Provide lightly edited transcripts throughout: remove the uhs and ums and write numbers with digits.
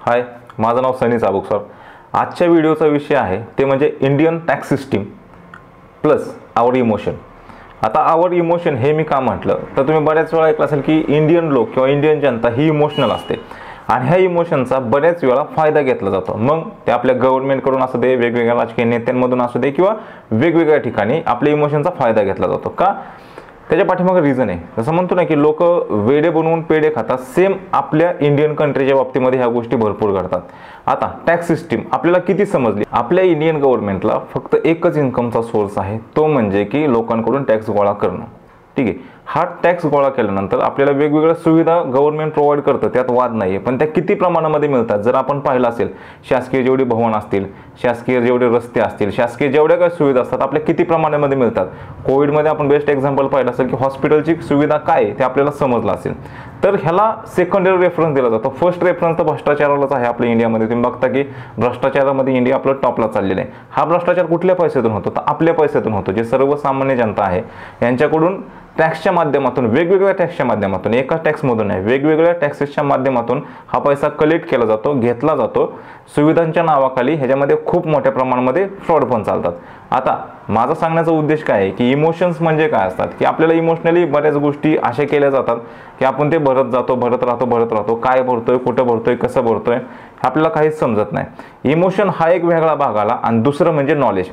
हाय, माझं नाव सनी साबुक सर। आजच्या व्हिडिओचा विषय आहे ते म्हणजे इंडियन टॅक्स सिस्टीम प्लस आवर इमोशन। आता आवर इमोशन हे मी का म्हटलं तर तुम्ही बऱ्याच वेळा ऐकलं असेल की इंडियन लोक किंवा इंडियन जनता ही इमोशनल असते आणि ह्या इमोशनचा बऱ्याच वेळा फायदा घेतला जातो। मग ते आपल्या गव्हर्नमेंटकडून असू दे, वेगवेगळ्या राजकीय नेत्यांमधून असू दे किंवा वेगवेगळ्या ठिकाणी आपल्या इमोशनचा फायदा घेतला जातो का? त्याच्या पाठीमागे रिझन आहे। जसं म्हणतो ना की लोक वेडे बनवून पेढे खातात, सेम आपल्या इंडियन कंट्रीच्या बाबतीमध्ये ह्या गोष्टी भरपूर घडतात। आता टॅक्स सिस्टीम आपल्याला किती समजली? आपल्या इंडियन गव्हर्नमेंटला फक्त एकच इन्कमचा सोर्स आहे, तो म्हणजे की लोकांकडून टॅक्स गोळा करणं। ठीक आहे, हा टॅक्स गोळा केल्यानंतर आपल्याला वेगवेगळ्या सुविधा गव्हर्नमेंट प्रोव्हाइड करतं, त्यात वाद नाही आहे। पण त्या किती प्रमाणामध्ये मिळतात जर आपण पाहिलं असेल, शासकीय जेवढे भवन असतील, शासकीय जेवढे रस्ते असतील, शासकीय जेवढ्या काही सुविधा असतात आपल्या किती प्रमाणामध्ये मिळतात? कोविडमध्ये आपण बेस्ट एक्झाम्पल पाहिलं असेल की हॉस्पिटलची सुविधा काय आहे ते आपल्याला समजलं असेल। तर ह्याला सेकंडरी रेफरन्स दिला जातो। फर्स्ट रेफरन्स तर भ्रष्टाचारालाच आहे आपल्या इंडियामध्ये। तुम्ही बघता की भ्रष्टाचारामध्ये इंडिया आपलं टॉपला चाललेलं आहे। हा भ्रष्टाचार कुठल्या पैशातून होतो? तर आपल्या पैशातून होतो। जे सर्वसामान्य जनता आहे यांच्याकडून टॅक्सच्या माध्यमातून, वेगवेगळ्या टॅक्सच्या माध्यमातून, एका टॅक्समधून नाही, वेगवेगळ्या टॅक्सेसच्या माध्यमातून हा पैसा कलेक्ट केला जातो, घेतला जातो सुविधांच्या नावाखाली। ह्याच्यामध्ये खूप मोठ्या प्रमाणामध्ये फ्रॉड पण चालतात। आता माझा सांगण्याचा उद्देश काय आहे की इमोशन्स म्हणजे काय असतात की आपल्याला इमोशनली बऱ्याच गोष्टी अशा केल्या जातात की आपण ते भरत राहतो, काय भरतोय, कुठं भरतोय, कसं भरतोय आपल्याला काहीच समजत नाही। इमोशन हा एक वेगळा भाग आला। आणि दुसरं म्हणजे नॉलेज।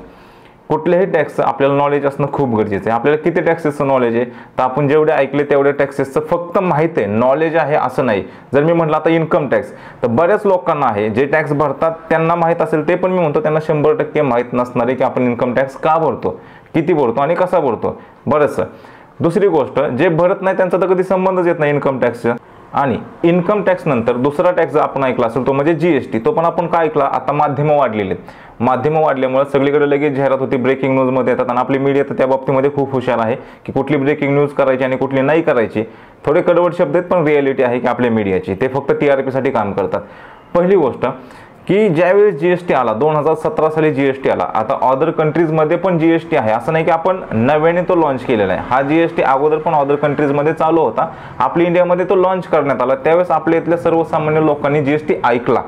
कुठल्याही टॅक्सचं आपल्याला नॉलेज असणं खूप गरजेचं आहे। आपल्याला किती टॅक्सेसचं नॉलेज आहे? तर आपण जेवढे ऐकले तेवढ्या टॅक्सेसचं फक्त माहिती आहे, नॉलेज आहे असं नाही। जर मी म्हटलं आता इन्कम टॅक्स, तर बऱ्याच लोकांना आहे जे टॅक्स भरतात त्यांना माहीत असेल, ते पण मी म्हणतो त्यांना 100% माहीत नसणार आहे की आपण इन्कम टॅक्स का भरतो, किती भरतो आणि कसा भरतो बरंचसं। दुसरी गोष्ट, जे भरत नाही त्यांचा तर कधी संबंधच येत नाही इन्कम टॅक्सचा। आणि इन्कम टॅक्स नंतर दुसरा टॅक्स आपण ऐकला असेल तो म्हणजे जीएसटी। तो पण आपण काय ऐकला? आता माध्यमं वाढलेली आहेत। माध्यमं वाढल्यामुळे सगळीकडे लगेच जाहिरात होती, ब्रेकिंग न्यूजमध्ये येतात आणि आपली मीडिया तर त्या बाबतीमध्ये खूप हुशार आहे की कुठली ब्रेकिंग न्यूज करायची आणि कुठली नाही करायची। थोडे कडवट शब्द आहेत पण रिॲलिटी आहे की आपल्या मीडियाची ते फक्त TRP साठी काम करतात। पहिली गोष्ट की ज्यावेळेस जीएसटी आला, 2017 साली जीएसटी आला। आता अदर कंट्रीजमध्ये पण जीएसटी आहे, असं नाही की आपण नव्याने तो लॉन्च केलेला आहे। हा जीएसटी अगोदर पण अदर कंट्रीजमध्ये चालू होता, आपल्या इंडियामध्ये तो लॉन्च करण्यात आला। त्यावेळेस आपल्या इथल्या सर्वसामान्य लोकांनी जीएसटी ऐकला,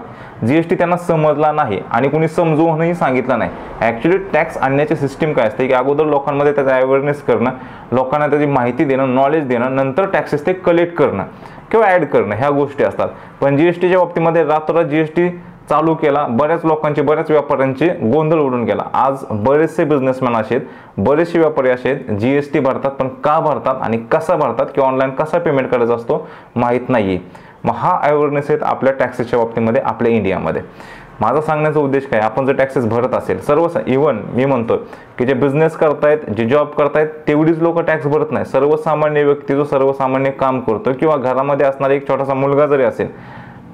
जीएसटी त्यांना समजला नाही आणि कोणी समजूनही सांगितलं नाही। ॲक्च्युली टॅक्स आणण्याची सिस्टीम काय असते की अगोदर लोकांमध्ये त्याचा अवेअरनेस करणं, लोकांना त्याची माहिती देणं, नॉलेज देणं, नंतर टॅक्सेस ते कलेक्ट करणं किंवा ॲड करणं, ह्या गोष्टी असतात। पण जीएसटीच्या बाबतीमध्ये रातोरात जीएसटी चालू केला, बऱ्याच लोकांचे, बऱ्याच व्यापाऱ्यांचे गोंधळ उडून गेला। आज बरेचसे बिझनेसमॅन असे आहेत, बरेचसे व्यापारी असे आहेत जीएसटी भरतात पण का भरतात आणि कसा भरतात किंवा ऑनलाईन कसा पेमेंट करायचा असतो माहीत नाहीये। मग हा अवेअरनेस आहेत आपल्या टॅक्सेसच्या बाबतीमध्ये आपल्या इंडियामध्ये। माझा सांगण्याचा उद्देश काय, आपण जर टॅक्सेस भरत असेल, इव्हन मी म्हणतो की जे बिझनेस करतायत, जे जॉब करतायत तेवढीच लोक टॅक्स भरत नाही। सर्वसामान्य व्यक्ती जो सर्वसामान्य काम करतो किंवा घरामध्ये असणारा एक छोटासा मुलगा जरी असेल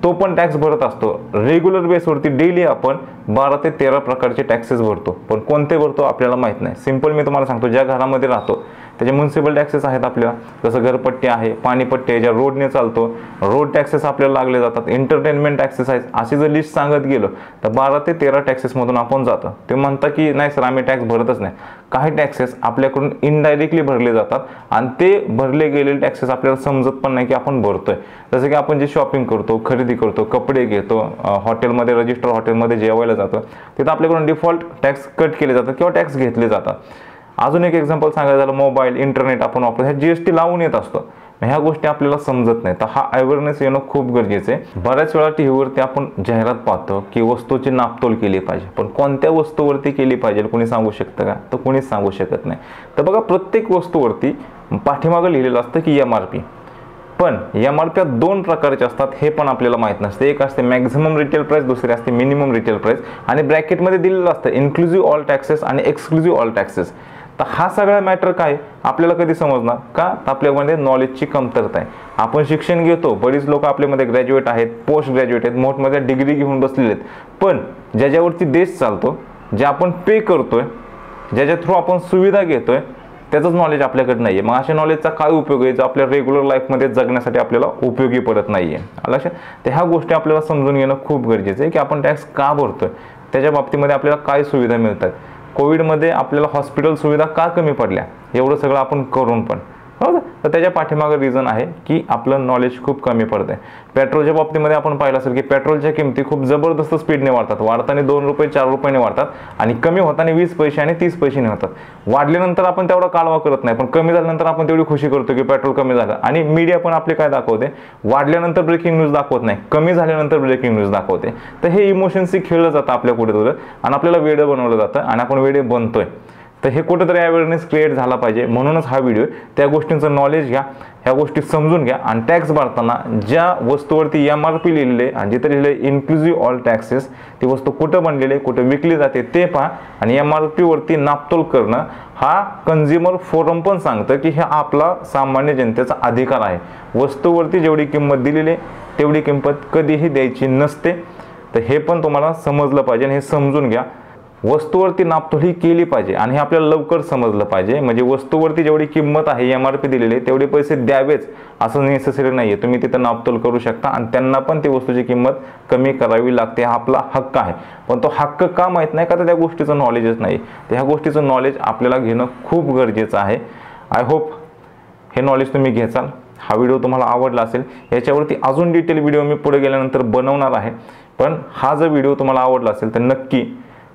तो पण टॅक्स भरत असतो। रेग्युलर बेसवरती डेली आपण 12 ते 13 प्रकारचे टॅक्सेस भरतो, पण कोणते भरतो आपल्याला माहित नाही। सिंपल मी तुम्हाला सांगतो, ज्या घरामध्ये राहतो त्याचे म्युन्सिपल टॅक्सेस आहेत आपल्याला, जसं घरपट्टी आहे, पाणीपट्टी आहे, ज्या रोडने चालतो रोड टॅक्सेस आपल्याला लागले जातात, एंटरटेनमेंट टॅक्सेस आहेत। अशी जर लिस्ट सांगत गेलो तर 12 ते 13 टॅक्सेसमधून आपण जातो। ते म्हणतात की नाही सर आम्ही टॅक्स भरतच नाही। काही टॅक्सेस आपल्याकडून इनडायरेक्टली भरले जातात आणि ते भरले गेलेले टॅक्सेस आपल्याला समजत पण नाही की आपण भरतोय। जसं की आपण जे शॉपिंग करतो, खरेदी करतो, कपडे घेतो, हॉटेलमध्ये, रजिस्टर हॉटेलमध्ये जेवायला जातो, तिथं आपल्याकडून डिफॉल्ट टॅक्स कट केले जातात किंवा टॅक्स घेतले जातात। अजून एक एक्झाम्पल सांगायचं झालं, मोबाईल, इंटरनेट आपण वापरतो, ह्या जीएसटी लावून येत असतो। ह्या गोष्टी आपल्याला समजत नाही, तर हा अवेअरनेस येणं खूप गरजेचं आहे। बऱ्याच वेळा टीव्हीवरती आपण जाहिरात पाहतो की वस्तूची नापतोल केली पाहिजे, पण कोणत्या वस्तूवरती केली पाहिजे कोणी सांगू शकतं का? तर कोणीच सांगू शकत नाही। तर बघा, प्रत्येक वस्तूवरती पाठीमागं लिहिलेलं असतं की MRP, पण MRP 2 प्रकारचे असतात हे पण आपल्याला माहित नसते। एक असते मॅक्झिमम रिटेल प्राइस, दुसरी असते मिनिमम रिटेल प्राइस आणि ब्रॅकेटमध्ये दिलेलं असतं इन्क्लुझिव्ह ऑल टॅक्सेस आणि एक्सक्लुझिव्ह ऑल टॅक्सेस। तर हा सगळा मॅटर काय आपल्याला कधी समजणार का? तर आपल्यामध्ये नॉलेजची कमतरता आहे। आपण शिक्षण घेतो, बरीच लोक आपल्यामध्ये ग्रॅज्युएट आहेत, पोस्ट ग्रॅज्युएट आहेत, मोठमोठ्या डिग्री घेऊन बसलेले आहेत, पण ज्याच्यावरती देश चालतो, जे आपण पे करतोय, ज्याच्या थ्रू आपण सुविधा घेतोय, त्याचंच नॉलेज आपल्याकडे नाही आहे। मग अशा नॉलेजचा काय उपयोग आहे जो आपल्या रेग्युलर लाईफमध्ये जगण्यासाठी आपल्याला उपयोगी पडत नाही आहे? लक्षात, तर ह्या गोष्टी आपल्याला समजून घेणं खूप गरजेचं आहे की आपण टॅक्स का भरतोय, त्याच्या बाबतीमध्ये आपल्याला काय सुविधा मिळतात। कोविडमध्ये आपल्याला हॉस्पिटल सुविधा का कमी पडल्या, एवढं सगळं आपण करून पण तर त्याच्या पाठीमागे रिझन आहे की आपलं नॉलेज खूप कमी पडतं आहे. पेट्रोलच्या बाबतीमध्ये आपण पाहिलं असेल की पेट्रोलच्या किमती खूप जबरदस्त स्पीडने वाढतात. वाढताना 2 रुपये 4 रुपयाने वाढतात आणि कमी होताना 20 पैसे आणि 30 पैशाने होतात. वाढल्यानंतर आपण तेवढा कालवा करत नाही, पण कमी झाल्यानंतर आपण तेवढी खुशी करतो की पेट्रोल कमी झालं. आणि मीडिया पण आपले काय दाखवते, वाढल्यानंतर ब्रेकिंग न्यूज दाखवत नाही, कमी झाल्यानंतर ब्रेकिंग न्यूज दाखवते. तर हे इमोशन्सशी खेळलं जातं आपल्या कुठेतरी आणि आपल्याला वेडं बनवलं जातं आणि आपण वेडे बनतोय. तर हे कुठेतरी अवेअरनेस क्रिएट झाला पाहिजे, म्हणूनच हा व्हिडिओ. त्या गोष्टींचं नॉलेज घ्या, ह्या गोष्टी समजून घ्या आणि टॅक्स भरताना ज्या वस्तूवरती MRP लिहिलेले आणि जिथे लिहिले इन्क्लुझिव्ह ऑल टॅक्सेस, ती वस्तू कुठं बनलेली, कुठं विकली जाते ते पहा. आणि MRP वरती नापतोल करणं हा कन्झ्युमर फोरम पण सांगतं की हे आपला सामान्य जनतेचा अधिकार आहे. वस्तूवरती जेवढी किंमत दिलेली तेवढी किंमत कधीही द्यायची नसते. तर हे पण तुम्हाला समजलं पाहिजे आणि हे समजून घ्या. वस्तूवरती नापतोल ही केली पाहिजे आणि हे आपल्याला लवकर समजलं पाहिजे. म्हणजे वस्तूवरती जेवढी किंमत आहे MRP दिलेली तेवढे पैसे द्यावेच असं नेसेसरी नाही आहे. तुम्ही तिथं नापतोल करू शकता आणि त्यांना पण ती वस्तूची किंमत कमी करावी लागते. हा आपला हक्क आहे. पण तो हक्क का माहीत नाही का, तर त्या गोष्टीचं नॉलेजच नाही. तर ह्या गोष्टीचं नॉलेज आपल्याला घेणं खूप गरजेचं आहे. आय होप हे नॉलेज तुम्ही घ्याल. हा व्हिडिओ तुम्हाला आवडला असेल. याच्यावरती अजून डिटेल व्हिडिओ मी पुढे गेल्यानंतर बनवणार आहे. पण हा जर व्हिडिओ तुम्हाला आवडला असेल तर नक्की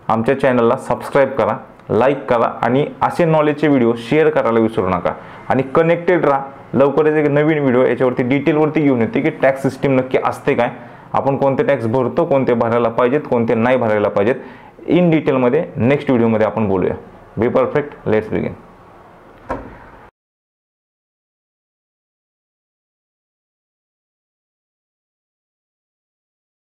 आमच्या चॅनलला सबस्क्राईब करा, लाईक करा आणि असे नॉलेजचे व्हिडिओ शेअर करायला विसरू नका. आणि कनेक्टेड राहा. लवकरच एक नवीन व्हिडिओ याच्यावरती डिटेलवरती घेऊन येते की टॅक्स सिस्टीम नक्की असते काय, आपण कोणते टॅक्स भरतो, कोणते भरायला पाहिजेत, कोणते नाही भरायला पाहिजेत, इन डिटेलमध्ये नेक्स्ट व्हिडिओमध्ये आपण बोलूया. Be perfect, let's begin.